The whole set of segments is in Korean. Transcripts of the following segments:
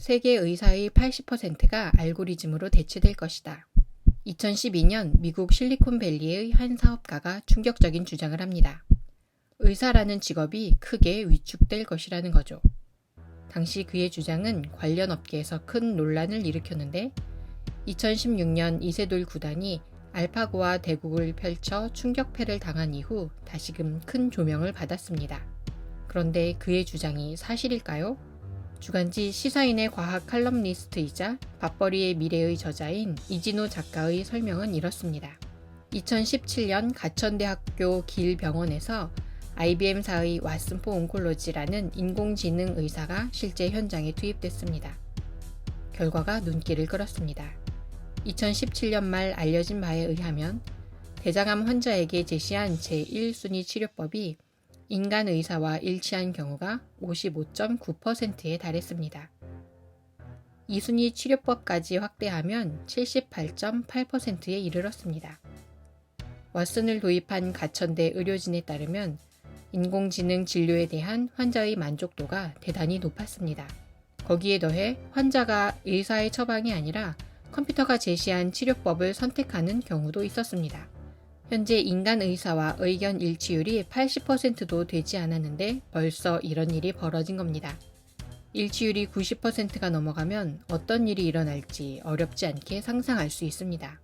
세계 의사의 80%가 알고리즘으로 대체될 것이다. 2012년 미국 실리콘밸리의 한 사업가가 충격적인 주장을 합니다. 의사라는 직업이 크게 위축될 것이라는 거죠. 당시 그의 주장은 관련 업계에서 큰 논란을 일으켰는데 2016년 이세돌 구단이 알파고와 대국을 펼쳐 충격패를 당한 이후 다시금 큰 조명을 받았습니다. 그런데 그의 주장이 사실일까요? 주간지 시사인의 과학 칼럼니스트이자 밥벌이의 미래의 저자인 이진호 작가의 설명은 이렇습니다. 2017년 가천대학교 길병원에서 IBM사의 왓슨포 온콜로지라는 인공지능 의사가 실제 현장에 투입됐습니다. 결과가 눈길을 끌었습니다. 2017년 말 알려진 바에 의하면 대장암 환자에게 제시한 제1순위 치료법이 인간 의사와 일치한 경우가 55.9%에 달했습니다. 2순위 치료법까지 확대하면 78.8%에 이르렀습니다. 왓슨을 도입한 가천대 의료진에 따르면 인공지능 진료에 대한 환자의 만족도가 대단히 높았습니다. 거기에 더해 환자가 의사의 처방이 아니라 컴퓨터가 제시한 치료법을 선택하는 경우도 있었습니다. 현재 인간 의사와 의견 일치율이 80%도 되지 않았는데 벌써 이런 일이 벌어진 겁니다. 일치율이 90%가 넘어가면 어떤 일이 일어날지 어렵지 않게 상상할 수 있습니다.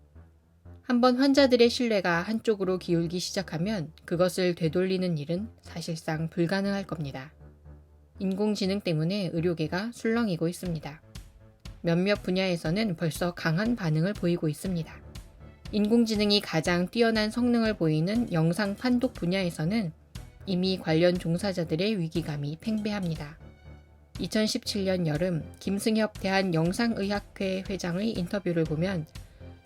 한번 환자들의 신뢰가 한쪽으로 기울기 시작하면 그것을 되돌리는 일은 사실상 불가능할 겁니다. 인공지능 때문에 의료계가 술렁이고 있습니다. 몇몇 분야에서는 벌써 강한 반응을 보이고 있습니다. 인공지능이 가장 뛰어난 성능을 보이는 영상 판독 분야에서는 이미 관련 종사자들의 위기감이 팽배합니다. 2017년 여름 김승엽 대한영상의학회 회장의 인터뷰를 보면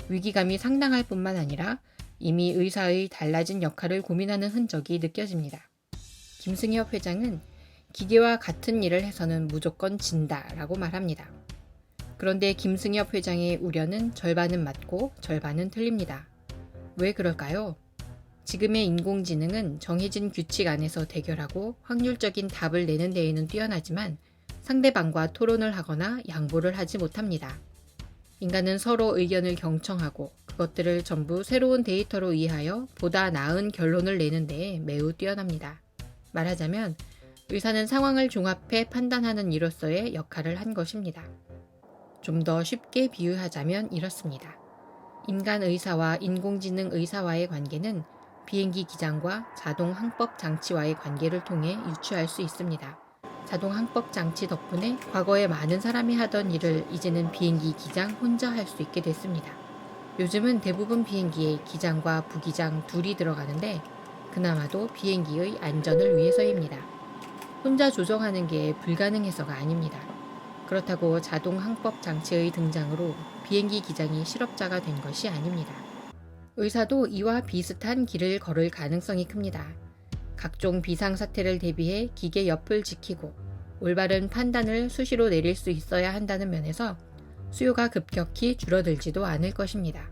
위기감이 상당할 뿐만 아니라 이미 의사의 달라진 역할을 고민하는 흔적이 느껴집니다. 김승엽 회장은 기계와 같은 일을 해서는 무조건 진다라고 말합니다. 그런데 김승엽 회장의 우려는 절반은 맞고 절반은 틀립니다. 왜 그럴까요? 지금의 인공지능은 정해진 규칙 안에서 대결하고 확률적인 답을 내는 데에는 뛰어나지만 상대방과 토론을 하거나 양보를 하지 못합니다. 인간은 서로 의견을 경청하고 그것들을 전부 새로운 데이터로 이해하여 보다 나은 결론을 내는 데에 매우 뛰어납니다. 말하자면 의사는 상황을 종합해 판단하는 이로서의 역할을 한 것입니다. 좀 더 쉽게 비유하자면 이렇습니다. 인간 의사와 인공지능 의사와의 관계는 비행기 기장과 자동 항법 장치와의 관계를 통해 유추할 수 있습니다. 자동 항법 장치 덕분에 과거에 많은 사람이 하던 일을 이제는 비행기 기장 혼자 할 수 있게 됐습니다. 요즘은 대부분 비행기에 기장과 부기장 둘이 들어가는데 그나마도 비행기의 안전을 위해서입니다. 혼자 조정하는 게 불가능해서가 아닙니다. 그렇다고 자동 항법 장치의 등장으로 비행기 기장이 실업자가 된 것이 아닙니다. 의사도 이와 비슷한 길을 걸을 가능성이 큽니다. 각종 비상사태를 대비해 기계 옆을 지키고 올바른 판단을 수시로 내릴 수 있어야 한다는 면에서 수요가 급격히 줄어들지도 않을 것입니다.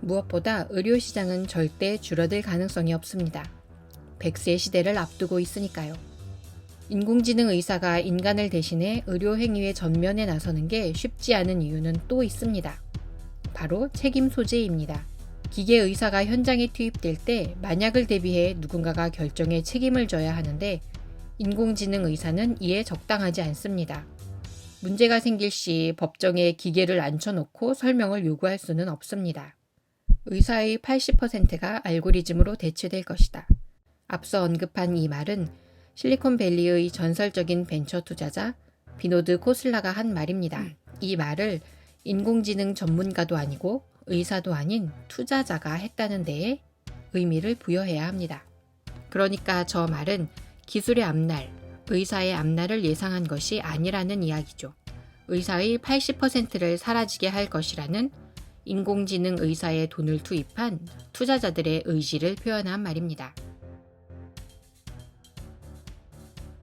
무엇보다 의료시장은 절대 줄어들 가능성이 없습니다. 100세 시대를 앞두고 있으니까요. 인공지능 의사가 인간을 대신해 의료행위의 전면에 나서는 게 쉽지 않은 이유는 또 있습니다. 바로 책임 소재입니다. 기계 의사가 현장에 투입될 때 만약을 대비해 누군가가 결정에 책임을 져야 하는데 인공지능 의사는 이에 적당하지 않습니다. 문제가 생길 시 법정에 기계를 앉혀놓고 설명을 요구할 수는 없습니다. 의사의 80%가 알고리즘으로 대체될 것이다. 앞서 언급한 이 말은 실리콘밸리의 전설적인 벤처 투자자 비노드 코슬라가 한 말입니다. 이 말을 인공지능 전문가도 아니고 의사도 아닌 투자자가 했다는 데에 의미를 부여해야 합니다. 그러니까 저 말은 기술의 앞날, 의사의 앞날을 예상한 것이 아니라는 이야기죠. 의사의 80%를 사라지게 할 것이라는 인공지능 의사에 돈을 투입한 투자자들의 의지를 표현한 말입니다.